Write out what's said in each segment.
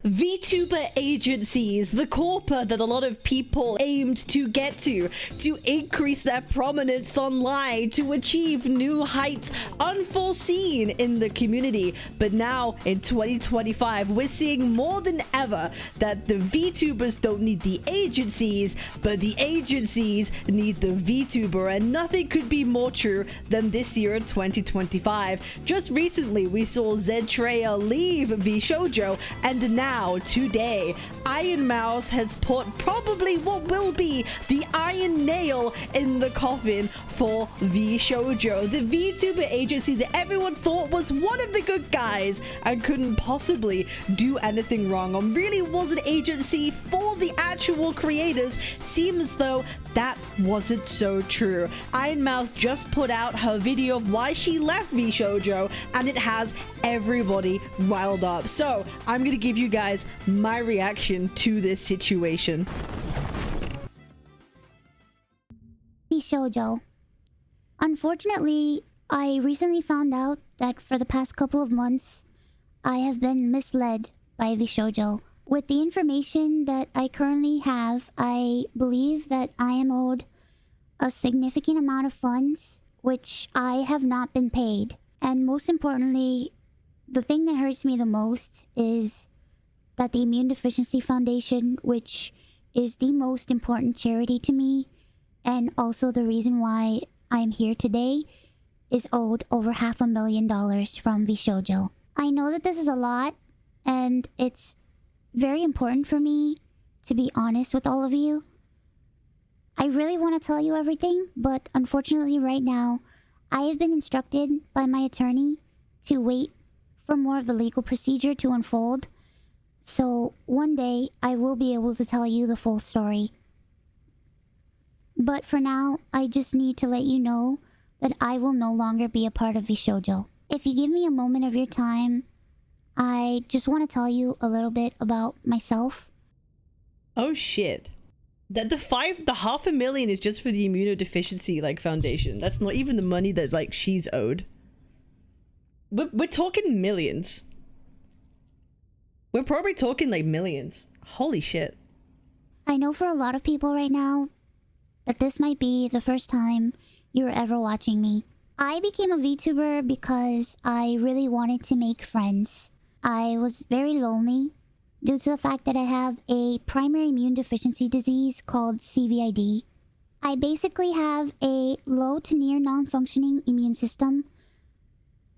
VTuber agencies, the corpora that a lot of people aimed to get to increase their prominence online, to achieve new heights unforeseen in the community. But now in 2025, we're seeing more than ever that the VTubers don't need the agencies, but the agencies need the VTuber, and nothing could be more true than this year in 2025. Just recently, we saw Zedtreya leave VShojo, and now, today, Ironmouse has put probably what will be the iron nail in the coffin for VShojo, the VTuber agency that everyone thought was one of the good guys and couldn't possibly do anything wrong, and really was an agency for the actual creators. Seems as though that wasn't so true. Ironmouse just put out her video of why she left VShojo, and it has everybody riled up. So I'm gonna give you guys my reaction to this situation. VShojo. Unfortunately, I recently found out that for the past couple of months, I have been misled by VShojo. With the information that I currently have, I believe that I am owed a significant amount of funds, which I have not been paid. And most importantly, the thing that hurts me the most is that the Immune Deficiency Foundation, which is the most important charity to me, and also the reason why I'm here today, is owed over $500,000 from VShojo. I know that this is a lot, and it's very important for me to be honest with all of you. I really want to tell you everything, but unfortunately right now, I have been instructed by my attorney to wait for more of the legal procedure to unfold. So one day, I will be able to tell you the full story. But for now, I just need to let you know that I will no longer be a part of VShojo. If you give me a moment of your time, I just want to tell you a little bit about myself. Oh shit. That the $500,000 is just for the immunodeficiency foundation. That's not even the money that she's owed. We're talking millions. We're probably talking millions. Holy shit. I know for a lot of people right now that this might be the first time you're ever watching me. I became a VTuber because I really wanted to make friends. I was very lonely due to the fact that I have a primary immune deficiency disease called CVID. I basically have a low to near non-functioning immune system,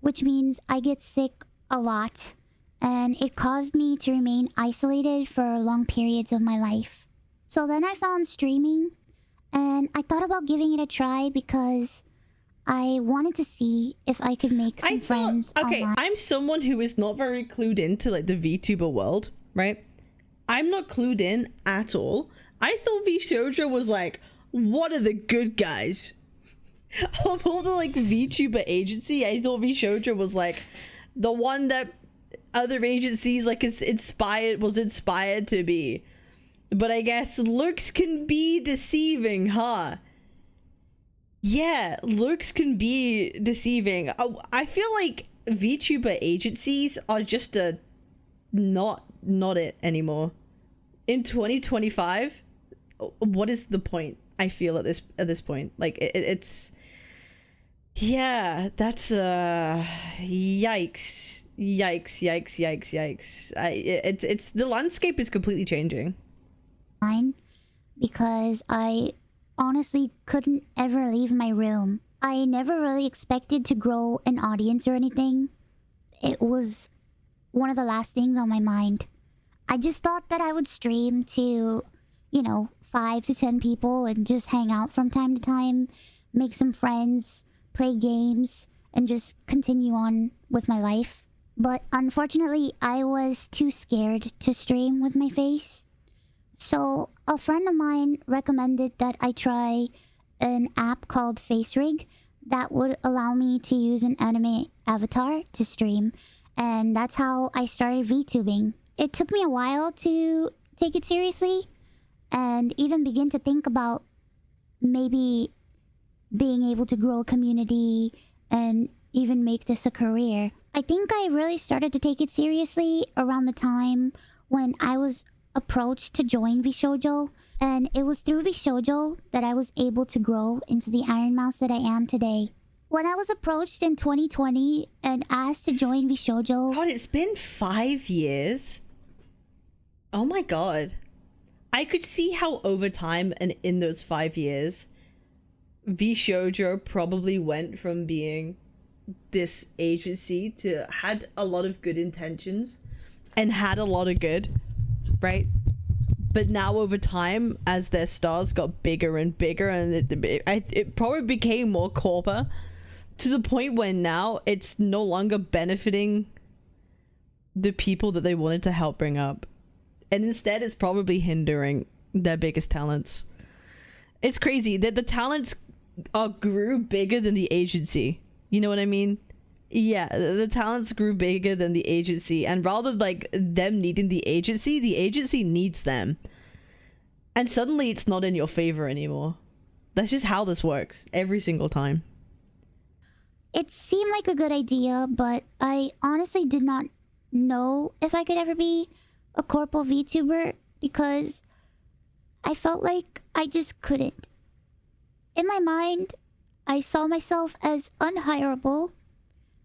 which means I get sick a lot, and it caused me to remain isolated for long periods of my life. So then I found streaming, and I thought about giving it a try because I wanted to see if I could make some friends online. I'm someone who is not very clued into the VTuber world, right? I'm not clued in at all. I thought VShojo was one of the good guys. Of all the VTuber agency, I thought VShojo was the one that other agencies was inspired to be. But I guess looks can be deceiving, huh? Yeah, looks can be deceiving. I feel like VTuber agencies are just not it anymore. In 2025, what is the point? I feel at this point, it's yeah, that's yikes. It's the landscape is completely changing. Because I honestly couldn't ever leave my room. I never really expected to grow an audience or anything. It was one of the last things on my mind. I just thought that I would stream to, 5 to 10 people and just hang out from time to time, make some friends, play games, and just continue on with my life. But unfortunately, I was too scared to stream with my face. So a friend of mine recommended that I try an app called FaceRig that would allow me to use an anime avatar to stream, and that's how I started VTubing. It took me a while to take it seriously and even begin to think about maybe being able to grow a community and even make this a career. I think I really started to take it seriously around the time when I was approached to join VShojo, and it was through VShojo that I was able to grow into the Ironmouse that I am today. When I was approached in 2020 and asked to join VShojo... God, it's been 5 years. Oh my god. I could see how over time and in those 5 years, VShojo probably went from being this agency to had a lot of good intentions and had a lot of good, right? But now over time, as their stars got bigger and bigger, and it probably became more corporate, to the point where now it's no longer benefiting the people that they wanted to help bring up. And instead, it's probably hindering their biggest talents. It's crazy that the talents grew bigger than the agency. You know what I mean? Yeah, the talents grew bigger than the agency. And rather like them needing the agency needs them. And suddenly it's not in your favor anymore. That's just how this works every single time. It seemed like a good idea, but I honestly did not know if I could ever be a corporal VTuber because I felt like I just couldn't. In my mind, I saw myself as unhireable,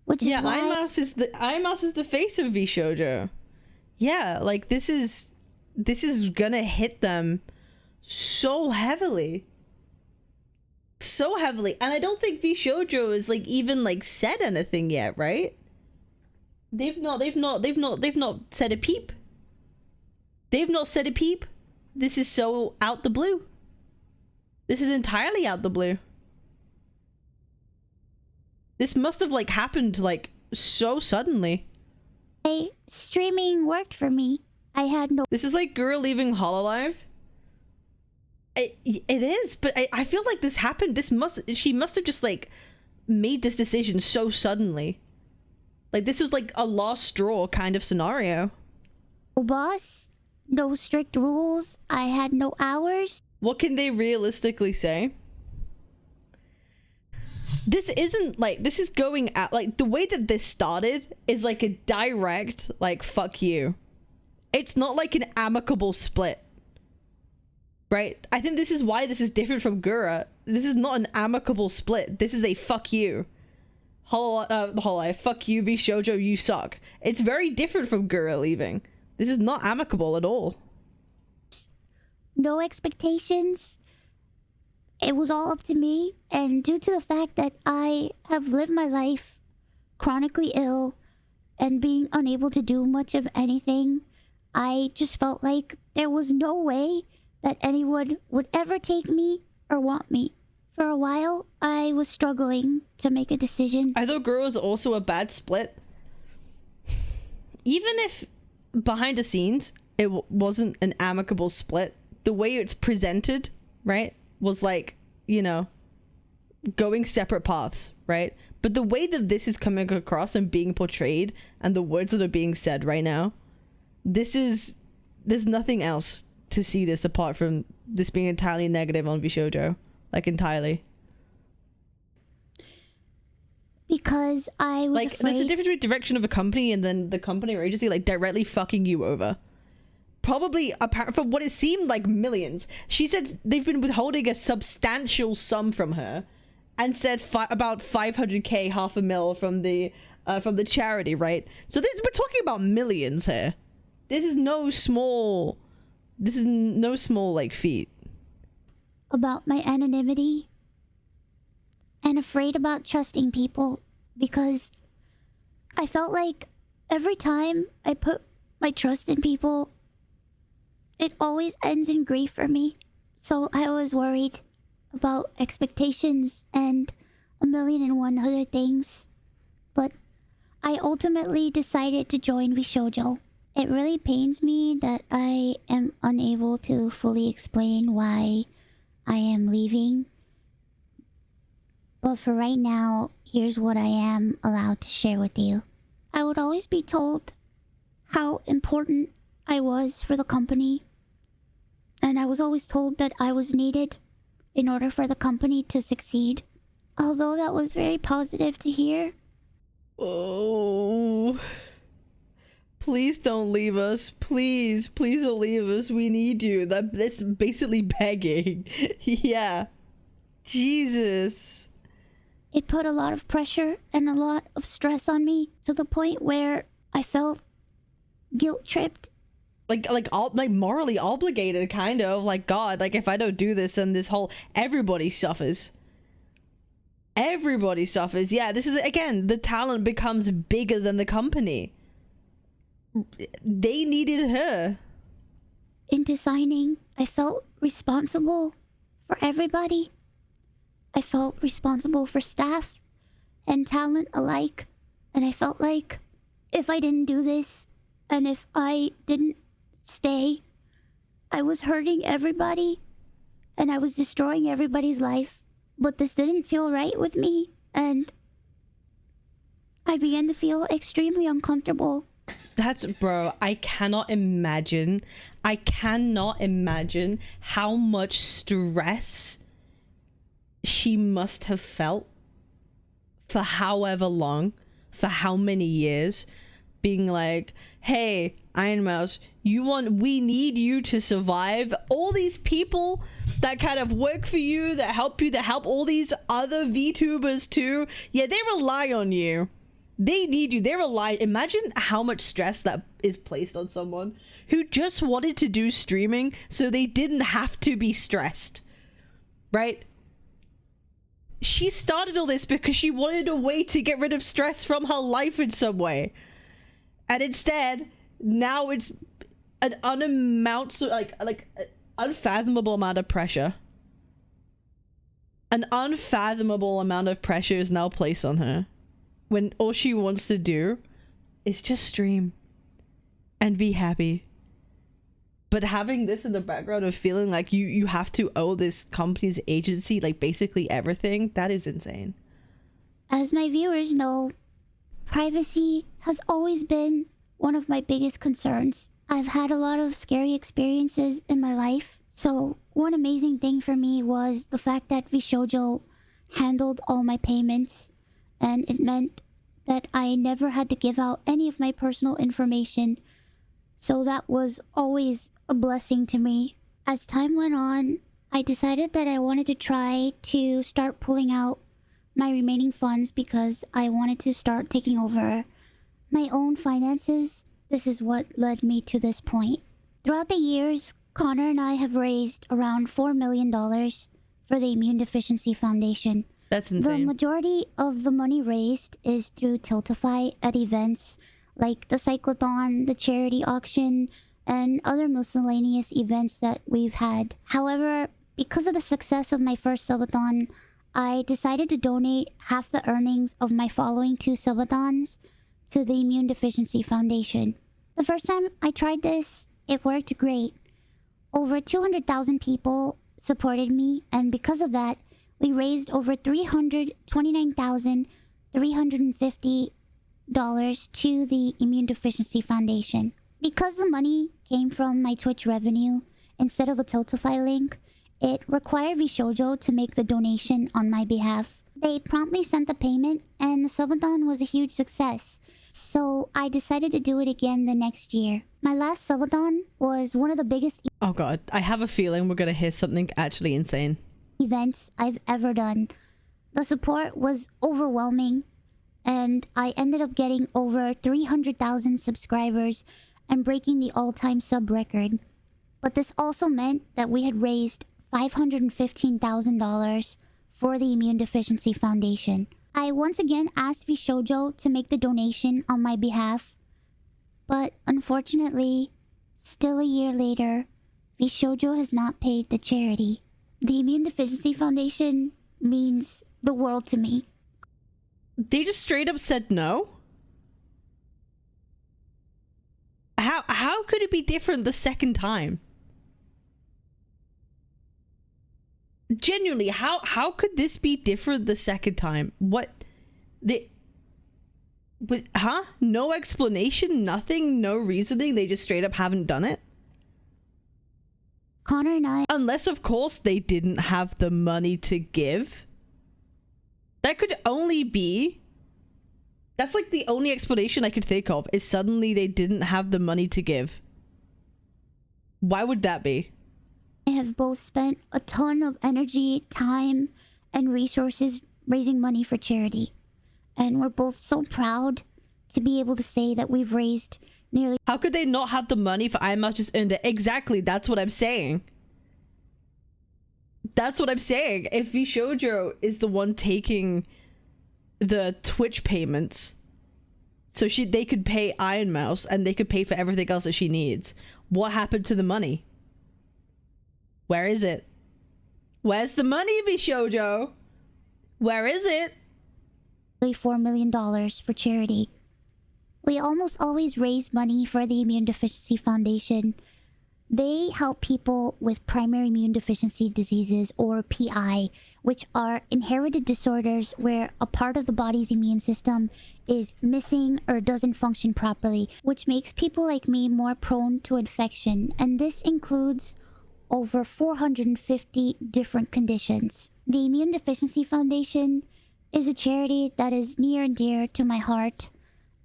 which is why... Ironmouse is the face of VShojo. Yeah, like this is gonna hit them so heavily. So heavily. And I don't think VShojo is like even like said anything yet, right? They've not said a peep. They've not said a peep. This is so out the blue. This is entirely out the blue. This must have like happened like so suddenly. Streaming worked for me. I had no... This is like Gura leaving Hololive. It is, but I feel like this happened. She must have just like made this decision so suddenly. Like this was like a last straw kind of scenario. No boss, no strict rules. I had no hours. What can they realistically say? This isn't like, this is going out, like the way that this started is like a direct like fuck you. It's not like an amicable split. Right? I think this is why this is different from Gura. This is not an amicable split. This is a fuck you. Hololive, fuck you, VShojo, you suck. It's very different from Gura leaving. This is not amicable at all. No expectations. It was all up to me. And due to the fact that I have lived my life chronically ill and being unable to do much of anything, I just felt like there was no way that anyone would ever take me or want me. For a while, I was struggling to make a decision. I thought Gura was also a bad split. Even if behind the scenes, it wasn't an amicable split, the way it's presented, right, was like, you know, going separate paths, right? But the way that this is coming across and being portrayed and the words that are being said right now, there's nothing else to see this apart from this being entirely negative on VShojo. Like entirely. Because I was like afraid... There's a difference between direction of a company and then the company or agency like directly fucking you over. Probably apart from what it seemed like millions. She said they've been withholding a substantial sum from her and said about 500k, $500,000 from the charity, right? So we're talking about millions here. This is no small like feat. About my anonymity and afraid about trusting people because I felt like every time I put my trust in people, it always ends in grief for me. So I was worried about expectations and 1,000,001 other things. But I ultimately decided to join VShojo. It really pains me that I am unable to fully explain why I am leaving. But for right now, here's what I am allowed to share with you. I would always be told how important I was for the company. And I was always told that I was needed in order for the company to succeed. Although that was very positive to hear. Oh. Please don't leave us. Please don't leave us. We need you. That's basically begging. Yeah. Jesus. It put a lot of pressure and a lot of stress on me to the point where I felt guilt tripped. Like morally obligated, kind of. Like, God, like, if I don't do this, then this whole... Everybody suffers. Everybody suffers. Yeah, this is, again, the talent becomes bigger than the company. They needed her. In designing, I felt responsible for everybody. I felt responsible for staff and talent alike. And I felt like if I didn't do this and if I didn't stay, I was hurting everybody and I was destroying everybody's life. But this didn't feel right with me, and I began to feel extremely uncomfortable. Bro, I cannot imagine how much stress she must have felt for however long, for how many years, being like, hey, Ironmouse, we need you to survive. All these people that kind of work for you, that help all these other VTubers too. Yeah, they rely on you. They need you. They rely. Imagine how much stress that is placed on someone who just wanted to do streaming so they didn't have to be stressed. Right? She started all this because she wanted a way to get rid of stress from her life in some way. And instead, now it's an unfathomable amount of pressure. An unfathomable amount of pressure is now placed on her when all she wants to do is just stream and be happy. But having this in the background of feeling like you have to owe this company's agency like basically everything, that is insane. As my viewers know, privacy has always been one of my biggest concerns. I've had a lot of scary experiences in my life, so one amazing thing for me was the fact that VShojo handled all my payments, and it meant that I never had to give out any of my personal information, so that was always a blessing to me. As time went on, I decided that I wanted to try to start pulling out my remaining funds because I wanted to start taking over my own finances. This is what led me to this point. Throughout the years, Connor and I have raised around $4 million for the Immune Deficiency Foundation. That's insane. The majority of the money raised is through Tiltify at events like the Cyclothon, the charity auction, and other miscellaneous events that we've had. However, because of the success of my first subathon, I decided to donate half the earnings of my following 2 subathons to the Immune Deficiency Foundation. The first time I tried this, it worked great. Over 200,000 people supported me, and because of that, we raised over $329,350 to the Immune Deficiency Foundation. Because the money came from my Twitch revenue instead of a Tiltify link, it required VShojo to make the donation on my behalf. They promptly sent the payment, and the subathon was a huge success. So I decided to do it again the next year. My last subathon was one of the biggest oh god, I have a feeling we're gonna hear something actually insane. Events I've ever done. The support was overwhelming, and I ended up getting over 300,000 subscribers and breaking the all-time sub record. But this also meant that we had raised $515,000 for the Immune Deficiency Foundation. I once again asked VShojo to make the donation on my behalf, but unfortunately, still a year later, VShojo has not paid the charity. The Immune Deficiency Foundation means the world to me. They just straight up said no? How could it be different the second time? Genuinely, how could this be different the second time? No explanation, nothing, no reasoning, they just straight up haven't done it? Connor and I... Unless, of course, they didn't have the money to give. That could only be That's like the only explanation I could think of, is suddenly they didn't have the money to give. Why would that be? I have both spent a ton of energy, time, and resources raising money for charity. And we're both so proud to be able to say that we've raised nearly... How could they not have the money for Ironmouse just earned it? Exactly, that's what I'm saying. That's what I'm saying. If VShojo is the one taking the Twitch payments, so they could pay Ironmouse and they could pay for everything else that she needs, what happened to the money? Where is it? Where's the money, VShojo? Where is it? $4 million for charity. We almost always raise money for the Immune Deficiency Foundation. They help people with primary immune deficiency diseases, or PI, which are inherited disorders where a part of the body's immune system is missing or doesn't function properly, which makes people like me more prone to infection. And this includes over 450 different conditions. The Immune Deficiency Foundation is a charity that is near and dear to my heart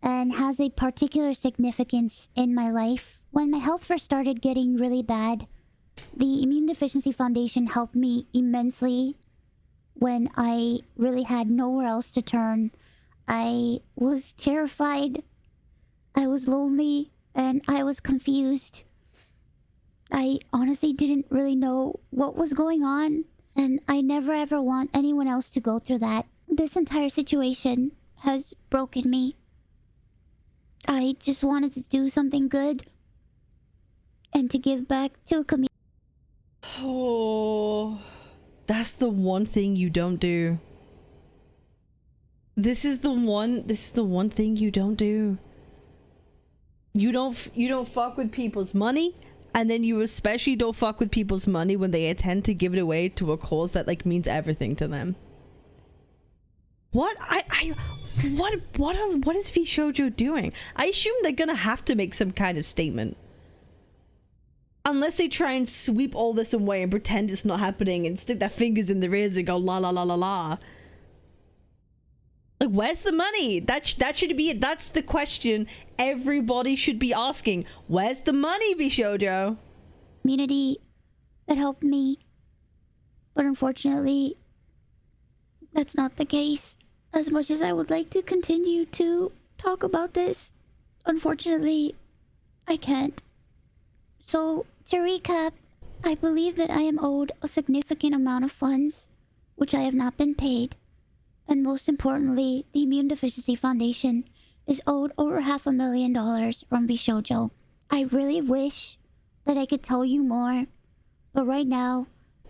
and has a particular significance in my life. When my health first started getting really bad, the Immune Deficiency Foundation helped me immensely when I really had nowhere else to turn. I was terrified, I was lonely, and I was confused. I honestly didn't really know what was going on, and I never ever want anyone else to go through that. This entire situation has broken me. I just wanted to do something good and to give back to a community. Oh, that's the one thing you don't do. This is the one thing you don't do. You don't fuck with people's money, and then you especially don't fuck with people's money when they intend to give it away to a cause that like means everything to them. What is VShojo doing? I assume they're gonna have to make some kind of statement. Unless they try and sweep all this away and pretend it's not happening and stick their fingers in their ears and go la la la la la. Like, where's the money? That should be it. That's the question everybody should be asking. Where's the money, VShojo? Community that helped me. But unfortunately, that's not the case. As much as I would like to continue to talk about this, unfortunately, I can't. So, to recap, I believe that I am owed a significant amount of funds, which I have not been paid. And most importantly, the Immune Deficiency Foundation is owed over $500,000 from VShojo. I really wish that I could tell you more, but right now,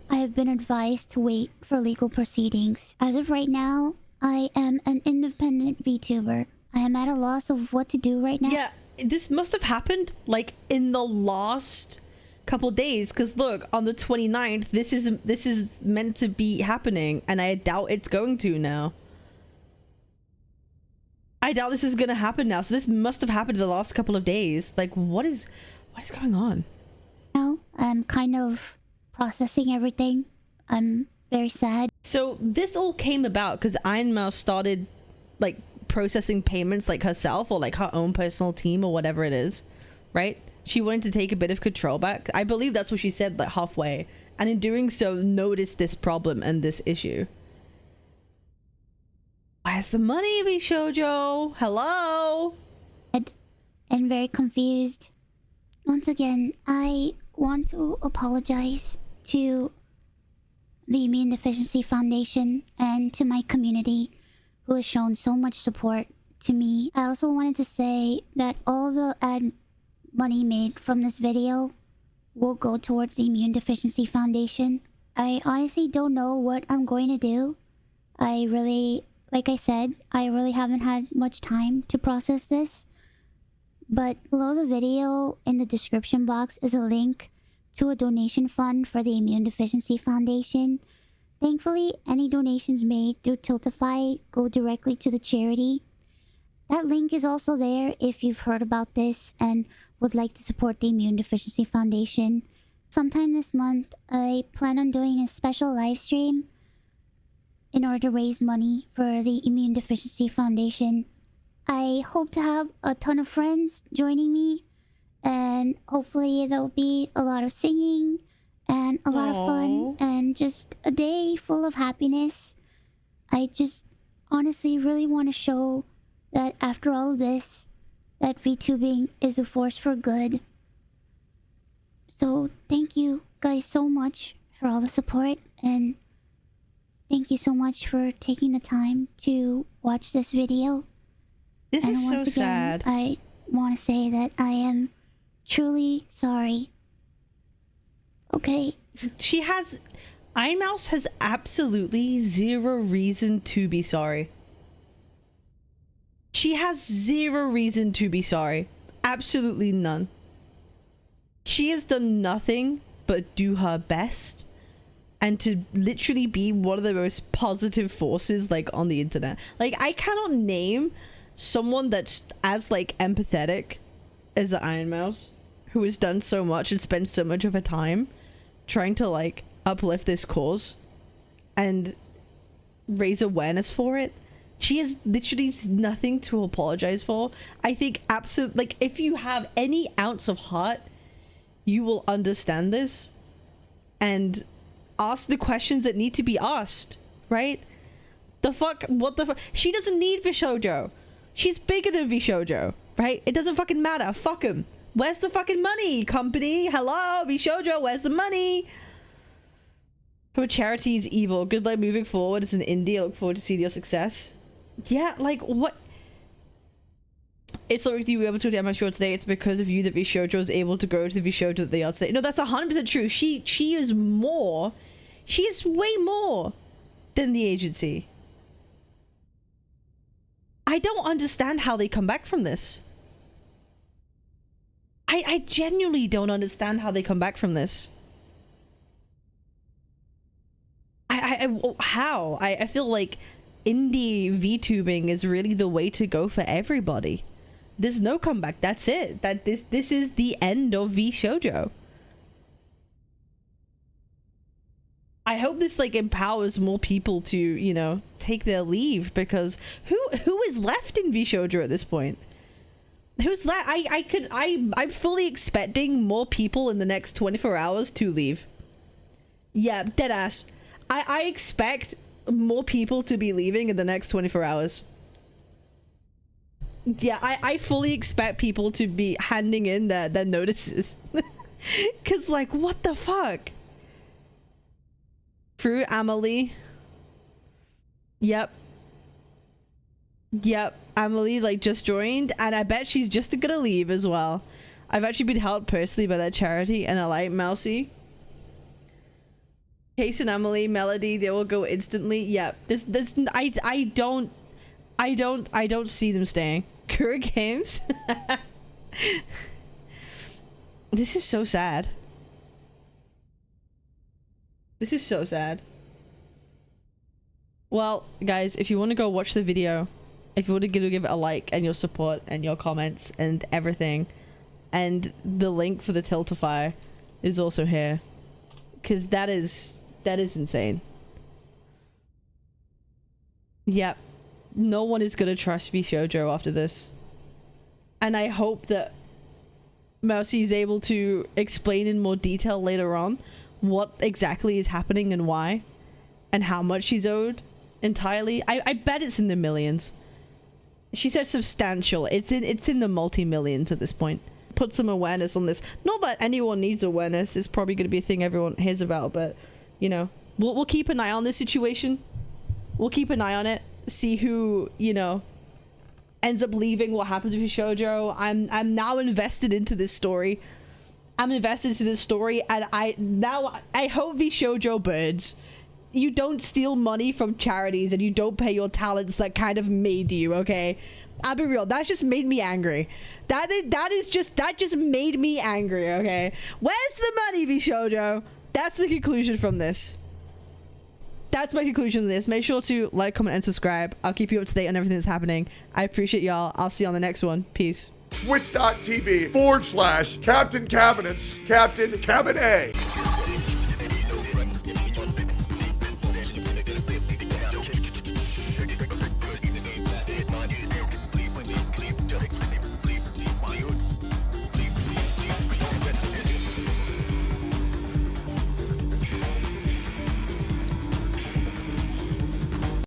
I have been advised to wait for legal proceedings. As of right now, I am an independent VTuber. I am at a loss of what to do right now. Yeah, this must have happened like in the last couple days, because look, on the 29th, this is meant to be happening, and I doubt it's going to now. I doubt this is gonna happen now, so this must have happened in the last couple of days. Like, what is going on? Now, I'm kind of processing everything. I'm very sad. So this all came about because Ironmouse started like processing payments like herself, or like her own personal team, or whatever it is, right? She wanted to take a bit of control back. I believe that's what she said, like halfway, and in doing so noticed this problem and this issue. Where's the money, VShojo? Hello? And very confused. Once again, I want to apologize to the Immune Deficiency Foundation and to my community who has shown so much support to me. I also wanted to say that all the ad money made from this video will go towards the Immune Deficiency Foundation. I honestly don't know what I'm going to do. Like I said, I really haven't had much time to process this. But below the video in the description box is a link to a donation fund for the Immune Deficiency Foundation. Thankfully, any donations made through Tiltify go directly to the charity. That link is also there if you've heard about this and would like to support the Immune Deficiency Foundation. Sometime this month, I plan on doing a special live stream in order to raise money for the Immune Deficiency Foundation. I hope to have a ton of friends joining me, and hopefully there'll be a lot of singing and a lot of fun and just a day full of happiness. I just honestly really want to show that after all of this, that VTubing is a force for good. So thank you guys so much for all the support, and thank you so much for taking the time to watch this video. This is so sad. I want to say that I am truly sorry. Okay. Ironmouse has absolutely zero reason to be sorry. She has zero reason to be sorry. Absolutely none. She has done nothing but do her best and to literally be one of the most positive forces like on the internet. Like, I cannot name someone that's as like empathetic as the Ironmouse, who has done so much and spent so much of her time trying to like uplift this cause and raise awareness for it. She has literally nothing to apologize for. I think absolutely, like, if you have any ounce of heart, you will understand this and ask the questions that need to be asked, right? The fuck? What the fuck? She doesn't need VShojo. She's bigger than VShojo, right? It doesn't fucking matter. Fuck him. Where's the fucking money, company? Hello, VShojo, where's the money? Her charity is evil. Good luck moving forward as an indie. I look forward to seeing your success. Yeah, like, what? It's like you were able to attend my show today. It's because of you that VShojo is able to go to the VShojo that they are today. No, that's 100% true. She is more. She's way more than the agency. I don't understand how they come back from this. I genuinely don't understand how they come back from this. How? I feel like indie VTubing is really the way to go for everybody. There's no comeback. That's it. This is the end of VShojo. I hope this like empowers more people to, you know, take their leave, because who is left in VShojo at this point? Who's left? I'm fully expecting more people in the next 24 hours to leave. Yeah, deadass. I expect more people to be leaving in the next 24 hours. Yeah, I fully expect people to be handing in their notices. Cause like, what the fuck? Through Amelie. Yep, Amelie like just joined, and I bet she's just gonna leave as well. I've actually been helped personally by that charity, and I like Mousy. Case and Amelie, Melody, they will go instantly. Yep, I don't see them staying. Kura Games. This is so sad. This is so sad. Well, guys, if you want to go watch the video, if you want to give it a like and your support and your comments and everything, and the link for the Tiltify is also here, because that is insane. Yep, no one is gonna trust VShojo after this, and I hope that Mousy is able to explain in more detail later on what exactly is happening and why, and how much she's owed entirely. I bet it's in the millions. She said substantial. It's in the multi-millions at this point. Put some awareness on this. Not that anyone needs awareness. It's probably going to be a thing everyone hears about, but you know, we'll keep an eye on this situation. We'll keep an eye on it. See who, you know, ends up leaving, what happens with VShojo. I'm now invested into this story. I'm invested into this story, and I hope VShojo birds, you don't steal money from charities and you don't pay your talents that kind of made you, okay? I'll be real, that just made me angry. That just made me angry, okay? Where's the money, VShojo? That's the conclusion from this. That's my conclusion of this. Make sure to like, comment, and subscribe. I'll keep you up to date on everything that's happening. I appreciate y'all. I'll see you on the next one. Peace. Twitch.tv/Captain Cabinetz, Captain Cabinetz.